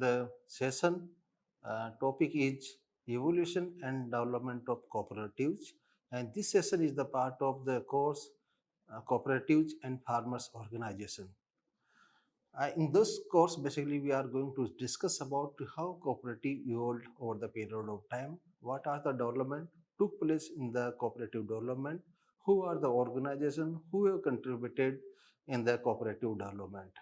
the session. Topic is evolution and development of cooperatives, and this session is the part of the course cooperatives and farmers organization. In this course, basically, we are going to discuss about how cooperative evolved over the period of time, what are the development took place in the cooperative development, who are the organization who have contributed in the cooperative development.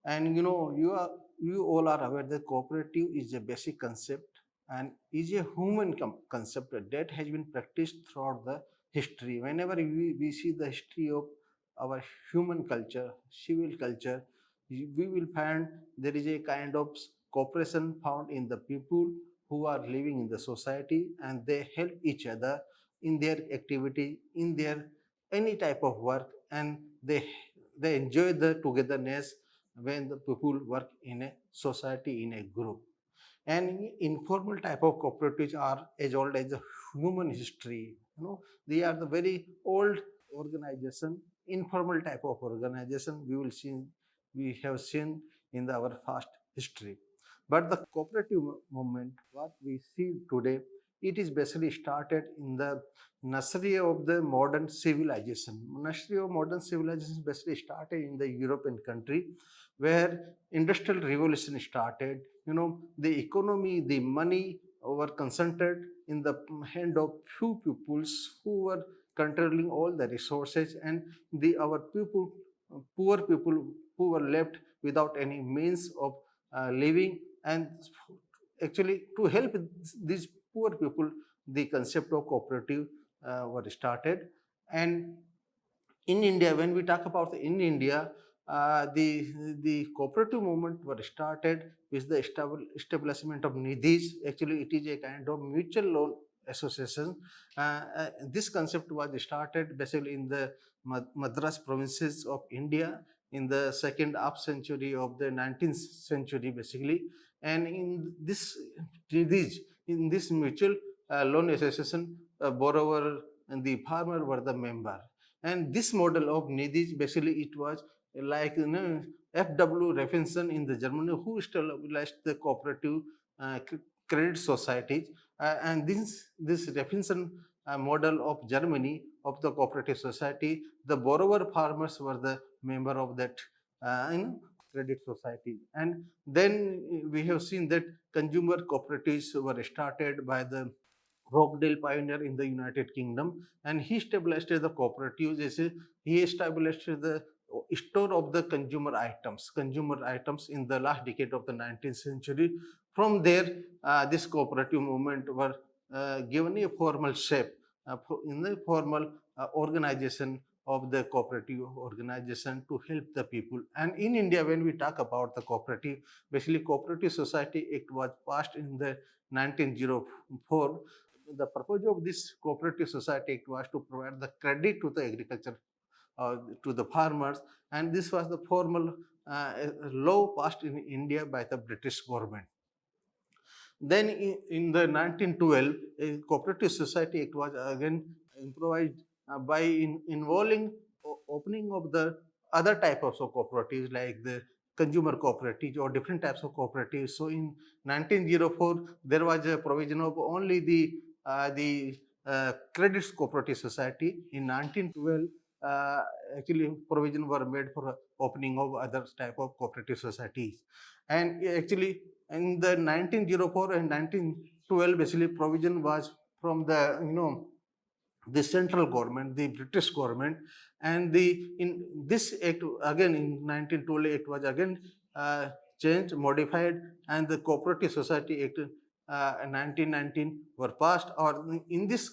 And you all are aware that cooperative is a basic concept and is a human concept that has been practiced throughout the history. Whenever we see the history of our human culture, civil culture, we will find there is a kind of cooperation found in the people who are living in the society, and they help each other in their activity, in their any type of work, and they enjoy the togetherness when the people work in a society, in a group. And informal type of cooperatives are as old as the human history. They are the very old organization, informal type of organization we have seen in our past history. But the cooperative movement, what we see today, it is basically started in the nursery of the modern civilization. Nursery of modern civilization basically started in the European country, where industrial revolution started. The economy, the money were concentrated in the hand of few peoples who were controlling all the resources, and the our people, poor people, who were left without any means of living. And actually, to help these poor people, the concept of cooperative were started. And in India, when we talk about in India, the cooperative movement were started with the establishment of Nidhis. Actually, it is a kind of mutual loan association. This concept was started basically in the Madras provinces of India in the second half century of the 19th century, basically. And in this mutual loan association, borrower and the farmer were the member. And this model of Nidhi, basically, it was like F.W. Raffenson in the Germany, who established the cooperative credit societies. And this Raffenson model of Germany of the cooperative society, the borrower farmers were the member of that credit society. And then we have seen that consumer cooperatives were started by the Rockdale pioneer in the United Kingdom, and he established the cooperatives. He established the store of the consumer items in the last decade of the 19th century. From there, this cooperative movement were given a formal shape in the formal organization of the cooperative organization to help the people. And in India, when we talk about the cooperative, basically Cooperative Society Act was passed in the 1904. The purpose of this cooperative society act was to provide the credit to the agriculture, to the farmers, and this was the formal law passed in India by the British government. Then in the 1912, a cooperative society act was again improvised by involving opening of the other types of cooperatives, like the consumer cooperatives or different types of cooperatives. So in 1904, there was a provision of only the credits cooperative society. In 1912, uh, actually provision were made for opening of other type of cooperative societies. And actually in the 1904 and 1912, basically provision was from the central government, the British government. And the in this act again in 1912 it was again changed, modified, and the Cooperative Society Act 1919 were passed. Or in this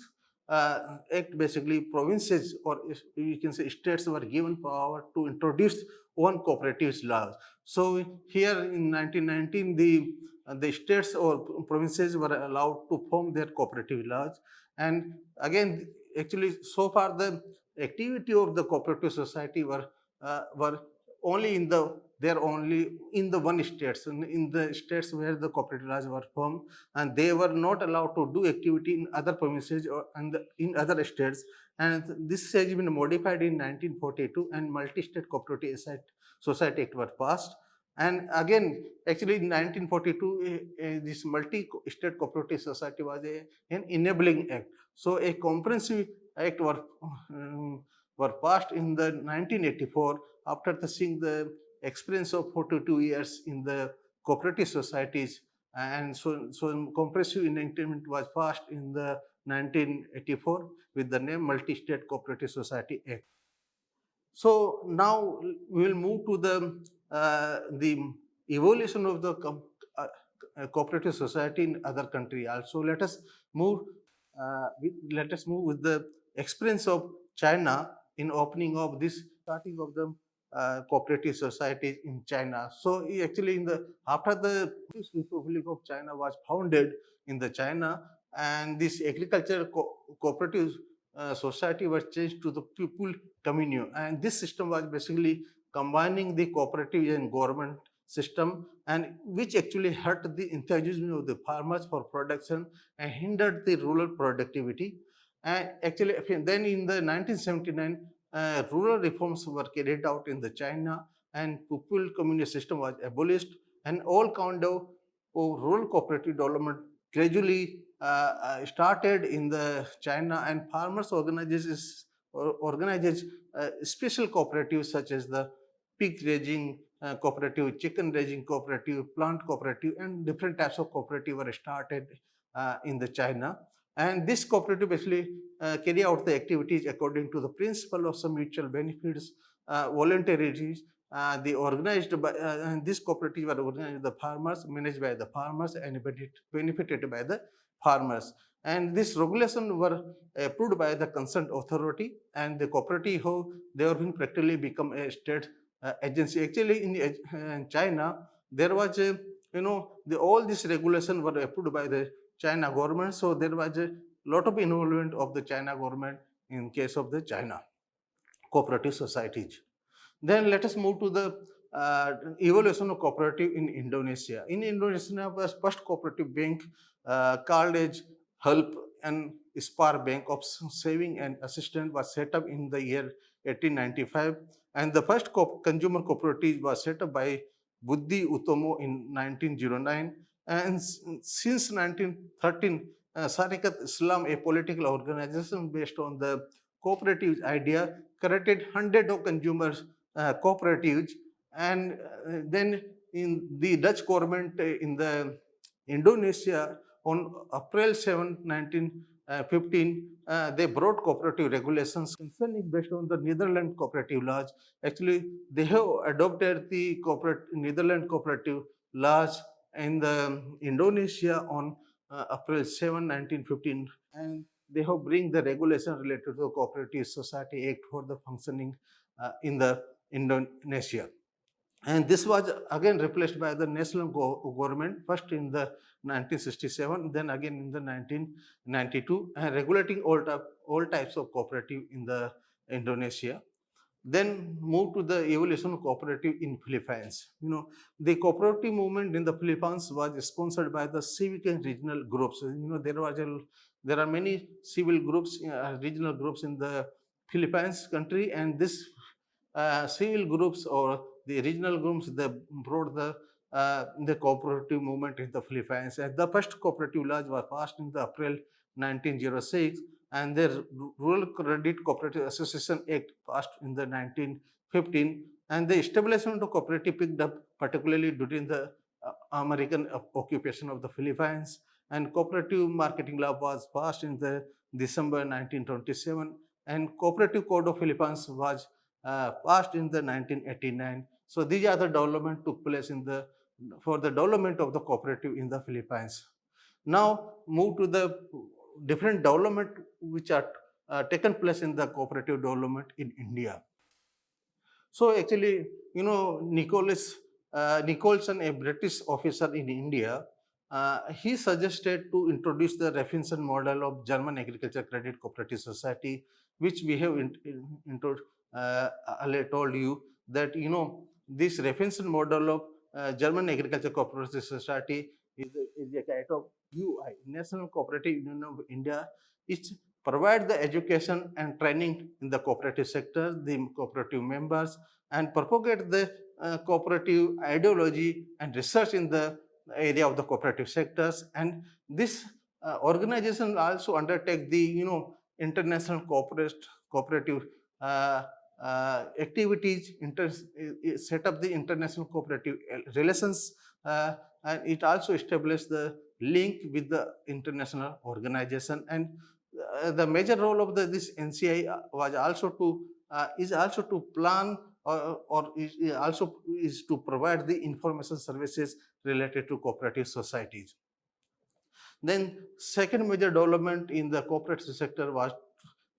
act, basically provinces, or you can say states, were given power to introduce own cooperatives laws. So here in 1919, the states or provinces were allowed to form their cooperative laws. And again, actually, so far the activity of the cooperative society were only in the they're only in the one states, in the states where the cooperative laws were formed, and they were not allowed to do activity in other provinces or in other states. And this has been modified in 1942, and multi-state cooperative society act was passed. And again, actually in 1942, this multi-state cooperative society was an enabling act. So a comprehensive act were passed in the 1984 after seeing the experience of 42 years in the cooperative societies. And so comprehensive enactment was passed in the 1984 with the name Multi-State Cooperative Society Act. So now we will move to the evolution of the uh, cooperative society in other country. Also, let us move with the experience of China in opening of this starting of the cooperative society in China. So actually, in the after the Republic of China was founded in the China, and this agriculture cooperative society was changed to the people communal, and this system was basically combining the cooperative and government system, and which actually hurt the enthusiasm of the farmers for production and hindered the rural productivity. And actually then in the 1979 rural reforms were carried out in the China, and people communal system was abolished, and all kind of rural cooperative development gradually started in the China, and farmers organizes special cooperatives such as the pig raising cooperative, chicken raising cooperative, plant cooperative, and different types of cooperative were started in the China. And this cooperative actually carry out the activities according to the principle of some mutual benefits, voluntarism. They organized by and this cooperative were organized by the farmers, managed by the farmers, and benefited by the farmers. And this regulation were approved by the concerned authority, and the cooperative how they have been practically become a state agency. Actually, in China, there was a all these regulations were approved by the China government. So there was a lot of involvement of the China government in case of the China cooperative societies. Then let us move to the evolution of cooperative in Indonesia. In Indonesia, the first cooperative bank called as Help and Spar Bank of Saving and Assistance was set up in the year 1895, and the first consumer cooperative was set up by Budi Utomo in 1909. And since 1913, Sarekat Islam, a political organization based on the cooperative idea, created hundreds of consumers cooperatives. And then in the Dutch government in the Indonesia on April 7, 1915, they brought cooperative regulations concerning based on the Netherlands cooperative laws. Actually, they have adopted the Netherlands cooperative laws in the Indonesia on April 7, 1915, and they have bring the regulation related to the Cooperative Society Act for the functioning in the Indonesia. And this was again replaced by the national government, first in the 1967, then again in the 1992, and regulating all types of cooperative in the Indonesia. Then move to the evolution of cooperative in Philippines. The cooperative movement in the Philippines was sponsored by the civic and regional groups. There are many civil groups, regional groups in the Philippines country, and this civil groups or the regional groups, they brought the cooperative movement in the Philippines. And the first cooperative laws were passed in the April 1906, and the Rural Credit Cooperative Association Act passed in the 1915, and the establishment of cooperative picked up particularly during the American occupation of the Philippines, and cooperative marketing law was passed in the December 1927, and cooperative code of Philippines was passed in the 1989. So these are the development took place for the development of the cooperative in the Philippines. Now move to the different development which are taken place in the cooperative development in India. So actually, Nicholson, a British officer in India, he suggested to introduce the Reffinson model of German Agriculture Credit Cooperative Society, which we have earlier told you that this Reffinson model of German Agriculture Cooperative Society is a kind of UI, National Cooperative Union of India. It provide the education and training in the cooperative sector, the cooperative members, and propagate the cooperative ideology and research in the area of the cooperative sectors. And this organization also undertake the international cooperative uh, activities, set up the international cooperative relations, and it also established the link with the international organization. And the major role of this NCI was also to is also to plan, or is also is to provide the information services related to cooperative societies. Then second major development in the cooperative sector was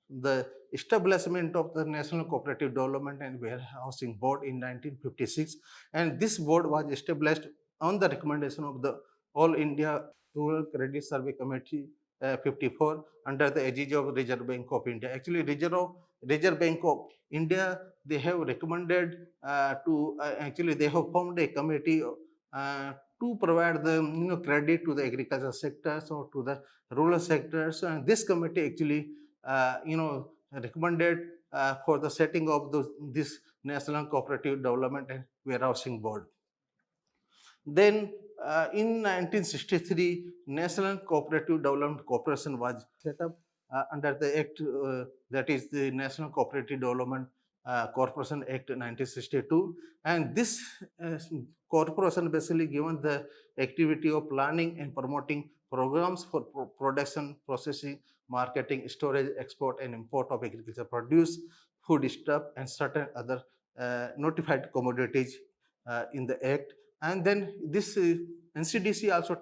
the establishment of the National Cooperative Development and Warehousing Board in 1956, and this board was established on the recommendation of the All India Rural Credit Survey Committee 54 under the aegis of Reserve Bank of India. Actually, Reserve Bank of India, they have recommended actually they have formed a committee to provide the credit to the agricultural sectors or to the rural sectors, and this committee actually recommended for the setting of this National Cooperative Development and Warehousing Board. Then in 1963, National Cooperative Development Corporation was set up under the act, that is the National Cooperative Development Corporation Act 1962, and this corporation basically given the activity of planning and promoting programs for production, processing, marketing, storage, export, and import of agricultural produce, food stuff, and certain other notified commodities in the act. And then this NCDC also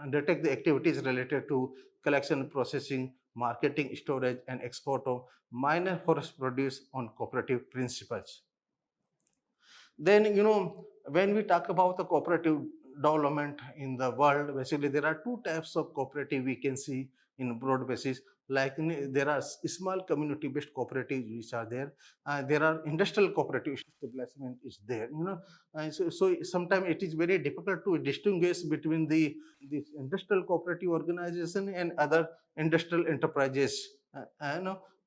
undertake the activities related to collection, processing, marketing, storage, and export of minor forest produce on cooperative principles. Then, when we talk about the cooperative development in the world, basically there are two types of cooperative we can see in broad basis. Like there are small community-based cooperatives which are there. There are industrial cooperative establishment is there. So sometimes it is very difficult to distinguish between this industrial cooperative organization and other industrial enterprises.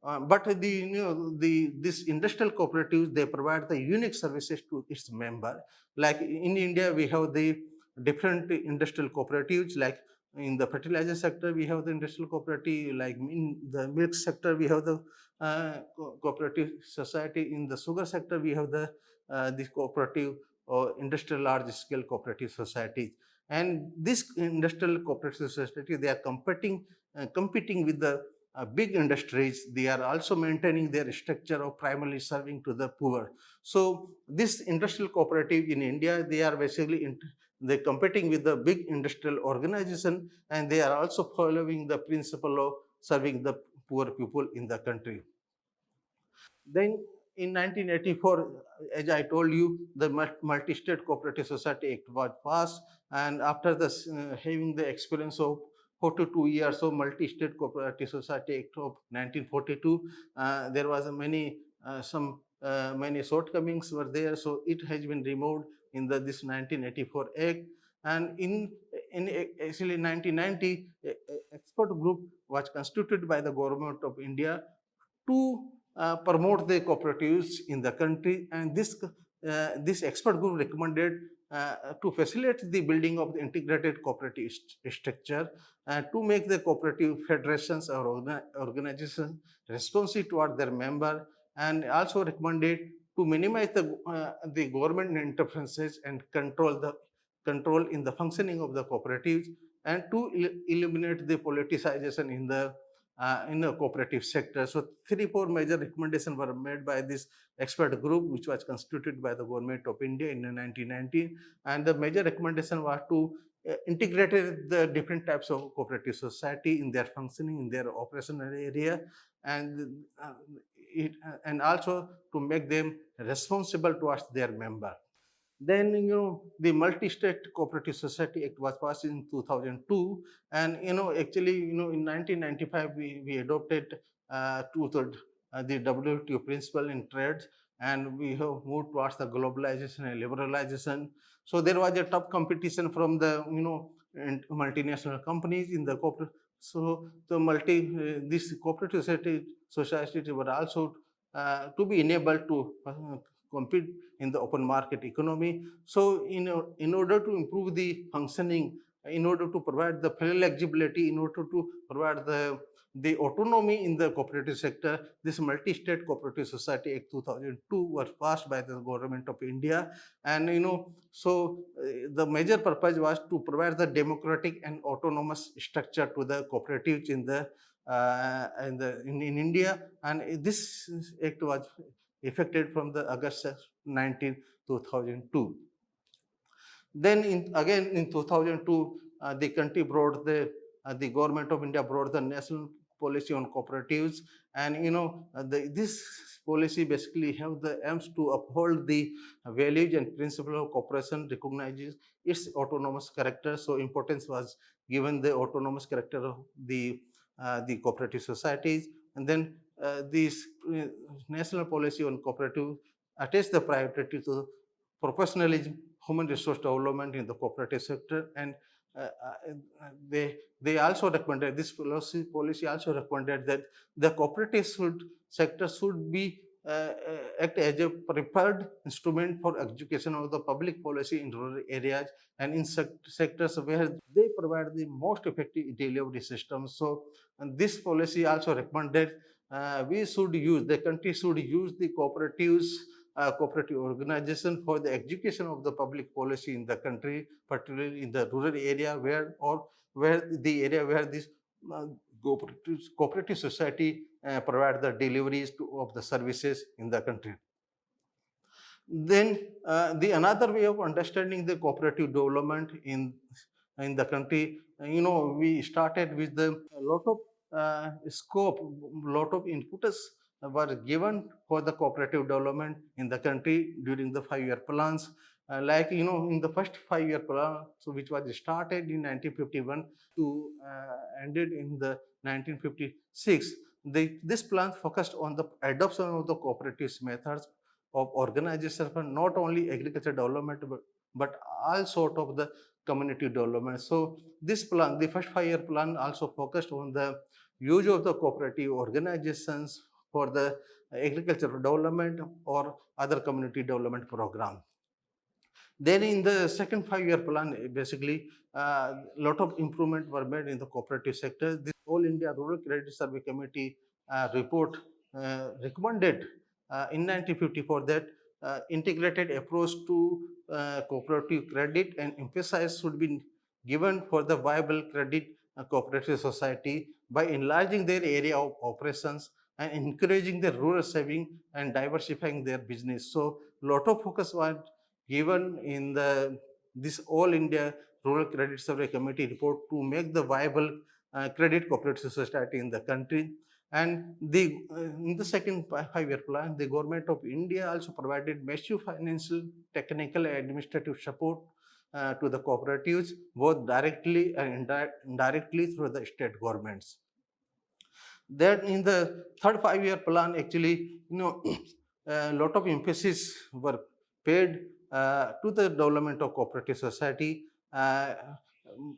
But this industrial cooperatives, they provide the unique services to its member. Like in India, we have the different industrial cooperatives. Like in the fertilizer sector, we have the industrial cooperative. Like in the milk sector, we have the cooperative society. In the sugar sector, we have the cooperative or industrial large scale cooperative society. And this industrial cooperative society, they are competing with the big industries. They are also maintaining their structure of primarily serving to the poor. So this industrial cooperative in India, they are basically they competing with the big industrial organization, and they are also following the principle of serving the poor people in the country. Then in 1984, as I told you, the Multi-State Cooperative Society Act was passed, and after this, having the experience of 42 years of Multi-State Cooperative Society Act of 1942, there was many shortcomings were there, so it has been removed in this 1984 Act. And in actually 1990, expert group was constituted by the government of India to promote the cooperatives in the country, and this expert group recommended to facilitate the building of the integrated cooperative structure, to make the cooperative federations or organizations responsive toward their member, and also recommended to minimize the government interferences and control in the functioning of the cooperatives, and to eliminate the politicization in the cooperative sector. So 3-4 major recommendations were made by this expert group, which was constituted by the government of India in 1919. And the major recommendation was to integrate the different types of cooperative society in their functioning, in their operational area, and and also to make them responsible towards their member. Then the Multi-State Cooperative Society Act was passed in 2002, and actually in 1995 we adopted the WTO principle in trade, and we have moved towards the globalization and liberalization. So there was a tough competition from the multinational companies in the corporate. So this cooperative society were also to be enabled to compete in the open market economy. So, in order to improve the functioning, in order to provide the flexibility, in order to provide the autonomy in the cooperative sector, this Multi-State Cooperative Society Act 2002 was passed by the government of India. And the major purpose was to provide the democratic and autonomous structure to the cooperatives in India. And this act was effected from the August 19, 2002. Then again in 2002, the country brought the government of India brought the national policy on cooperatives. And this policy basically have the aims to uphold the values and principle of cooperation, recognizes its autonomous character. So importance was given the autonomous character of the cooperative societies. And then this national policy on cooperative attach the priority to professionalism, human resource development in the cooperative sector. And uh, uh, they also recommended, this policy also recommended that the cooperative sector should be act as a preferred instrument for execution of the public policy in rural areas and in sectors where they provide the most effective delivery systems. So, and this policy also recommended the country should use the cooperative organization for the execution of the public policy in the country, particularly in the rural area where the area where this uh, cooperative society provide the deliveries of the services in the country. Then the another way of understanding the cooperative development in the country, we started with the a lot of scope, lot of inputs were given for the cooperative development in the country during the 5-year plans. In the first 5-year plan, so which was started in 1951 to ended in the 1956, this plan focused on the adoption of the cooperative methods of organization for not only agriculture development but all sort of the community development. So this plan, the first 5-year plan, also focused on the use of the cooperative organizations for the agricultural development or other community development program. Then in the second 5-year plan, basically a lot of improvement were made in the cooperative sector. This All India Rural Credit Survey Committee report recommended in 1954 that integrated approach to cooperative credit and emphasis should be given for the viable credit cooperative society by enlarging their area of operations and encouraging the rural saving and diversifying their business. So lot of focus was given in this All India Rural Credit Survey Committee report to make the viable credit cooperative society in the country. And in the second 5-year plan, the government of India also provided massive financial, technical, and administrative support to the cooperatives, both directly and indirectly through the state governments. Then in the third 5-year plan, actually, a lot of emphasis were paid to the development of cooperative society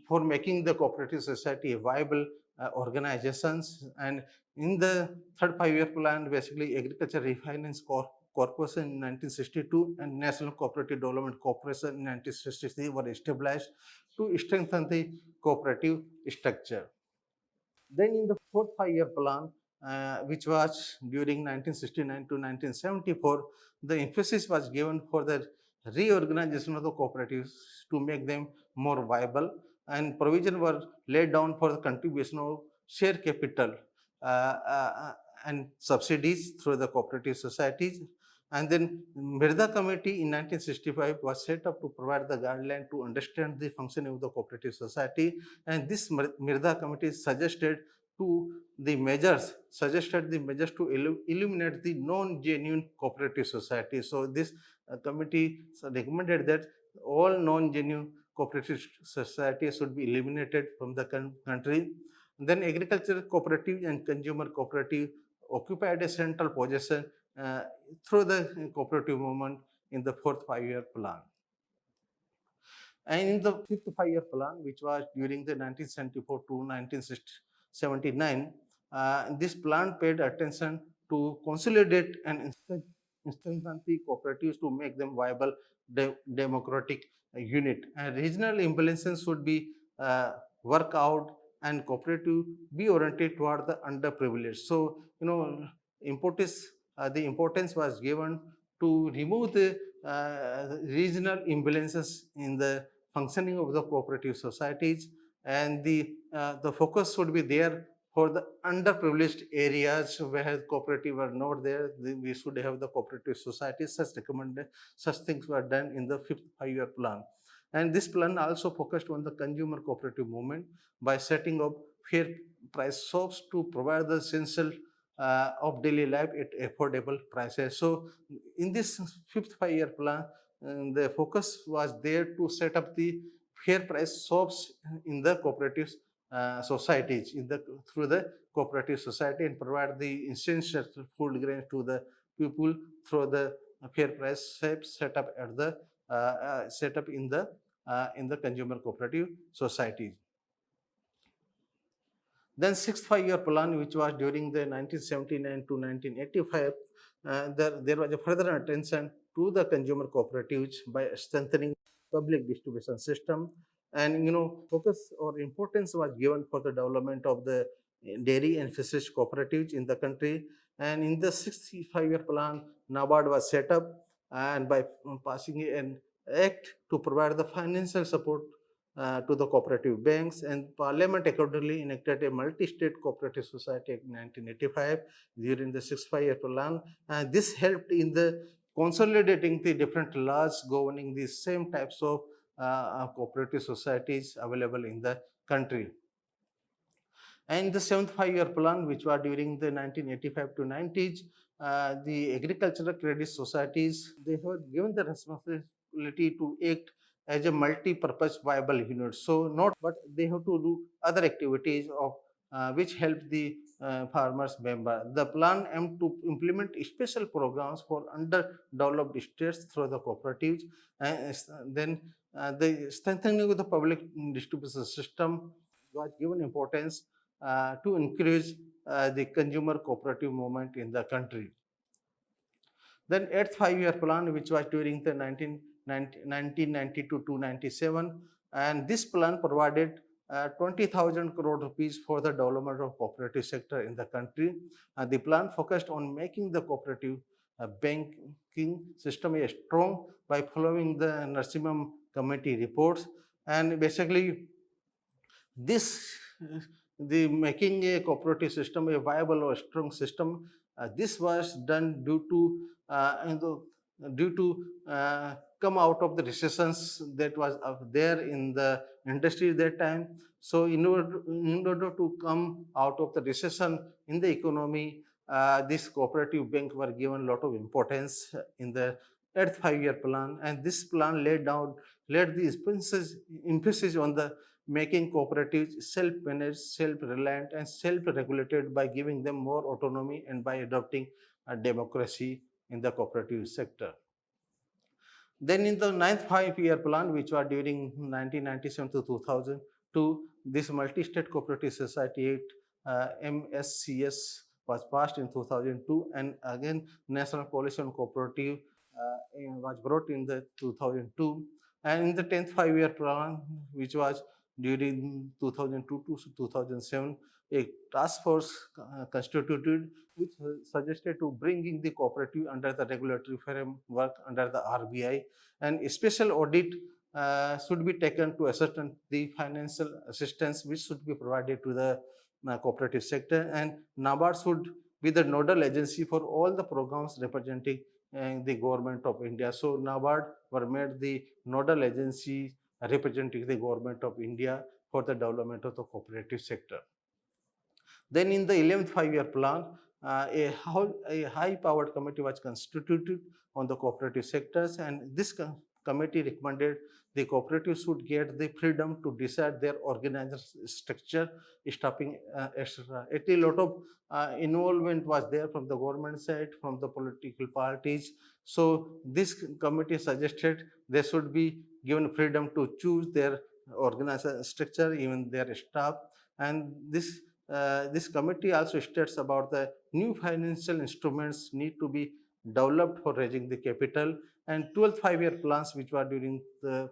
for making the cooperative society a viable organizations. And in the third 5-year plan, basically Agriculture Refinance Corporation in 1962 and National Cooperative Development Corporation in 1963 were established to strengthen the cooperative structure. Then in the fourth 5-year plan, which was during 1969 to 1974, the emphasis was given for the reorganization of the cooperatives to make them more viable, and provision were laid down for the contribution of share capital uh, uh, and subsidies through the cooperative societies. And then Mirda Committee in 1965 was set up to provide the guideline to understand the functioning of the cooperative society. And this Mirda Committee suggested the measures to eliminate the non-genuine cooperative society. So this committee recommended that all non-genuine cooperative societies should be eliminated from the country. Then agricultural cooperative and consumer cooperative occupied a central position through the cooperative movement in the fourth 5-year plan. And in the fifth 5-year plan, which was during the 1974 to 1979, this plan paid attention to consolidate and strengthen the cooperatives to make them viable democratic unit. And regional imbalances should be work out and cooperative be oriented toward the underprivileged. So, importance the importance was given to remove the regional imbalances in the functioning of the cooperative societies, and the focus should be there for the underprivileged areas where cooperative are not there. We should have the cooperative societies. Such things were done in the fifth five-year plan. And this plan also focused on the consumer cooperative movement by setting up fair price shops to provide the essential of daily life at affordable prices. So, in this fifth five-year plan, the focus was there to set up the fair price shops in the cooperative societies through the cooperative society, and provide the essential food grains to the people through the fair price shops set up at the set up in the consumer cooperative societies. Then sixth five-year plan, which was during the 1979 to 1985, there was a further attention to the consumer cooperatives by strengthening public distribution system, and focus or importance was given for the development of the dairy and fisheries cooperatives in the country. And in the sixth five-year plan, NABARD was set up, and by passing an act to provide the financial support to the cooperative banks, and Parliament accordingly enacted a multi-state cooperative society Act 1985 during the sixth five-year plan, and this helped in the consolidating the different laws governing the same types of cooperative societies available in the country. And the seventh five-year plan, which was during the 1985 to 90s, the agricultural credit societies, they were given the responsibility to act as a multi-purpose viable unit. So not, but they have to do other activities of which help the farmers member. The plan aimed to implement special programs for underdeveloped states through the cooperatives, and then the strengthening of the public distribution system was given importance to encourage the consumer cooperative movement in the country. Then eighth five-year plan, which was during the 1992 to 97, and this plan provided 20,000 crore rupees for the development of cooperative sector in the country. The plan focused on making the cooperative banking system strong by following the Narsimham Committee reports, and basically this the making a cooperative system a viable or strong system. This was done due to come out of the recessions that was there in the industry at that time. So in order to come out of the recession in the economy, this cooperative bank were given a lot of importance in the eighth five-year plan, and this plan laid the emphasis on the making cooperatives self-managed, self-reliant, and self-regulated by giving them more autonomy and by adopting a democracy in the cooperative sector. Then in the ninth five-year plan, which was during 1997 to 2002, this Multi-State Cooperative Society Act, MSCS, was passed in 2002, and again National Coalition Cooperative was brought in the 2002. And in the 10th five-year plan, which was during 2002 to 2007, a task force constituted, which suggested to bringing the cooperative under the regulatory framework under the RBI, and a special audit should be taken to ascertain the financial assistance which should be provided to the cooperative sector, and NABARD should be the nodal agency for all the programs representing the government of India. So NABARD were made the nodal agency representing the government of India for the development of the cooperative sector. Then in the 11th five-year plan, a high-powered committee was constituted on the cooperative sectors, and this committee recommended the cooperatives should get the freedom to decide their organizational structure, staffing, etc. A lot of involvement was there from the government side, from the political parties. So this committee suggested they should be given freedom to choose their organizational structure, even their staff, and this committee also states about the new financial instruments need to be developed for raising the capital, and 12th five-year plans which were during the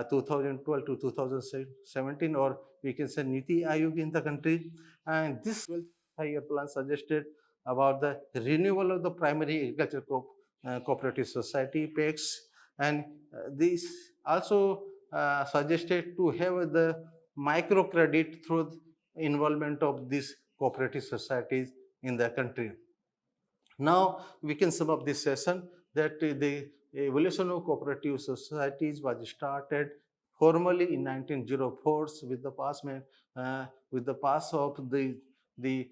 2012 to 2017, or we can say Niti Aayog in the country. And this 12th five-year plan suggested about the renewal of the primary agriculture cooperative society PACS, and this also suggested to have the microcredit through the involvement of these cooperative societies in the country. Now we can sum up this session that the evolution of cooperative societies was started formally in 1904 with the pass of the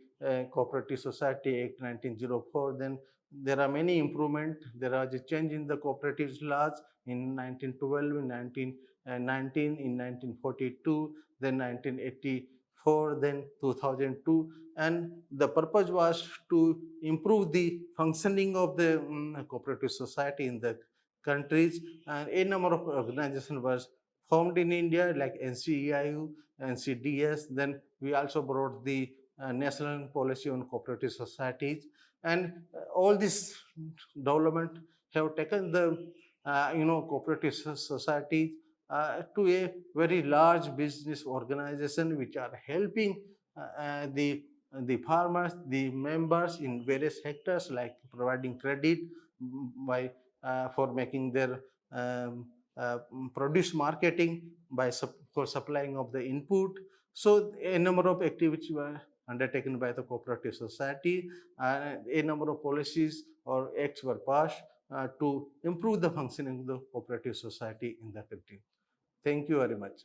Cooperative Society Act 1904. Then there are many improvement. There was a change in the cooperatives laws in 1912, in 1919, in 1942, then 1984, then 2002, and the purpose was to improve the functioning of the cooperative society in the countries, and a number of organizations was formed in India like NCEIU, NCDS. Then we also brought the national policy on cooperative societies, and all this development have taken the cooperative society to a very large business organization which are helping the farmers, the members in various sectors, like providing credit by for making their um, uh, produce marketing, by for supplying of the input. So a number of activities were undertaken by the cooperative society, and a number of policies or acts were passed to improve the functioning of the cooperative society in the country. Thank you very much.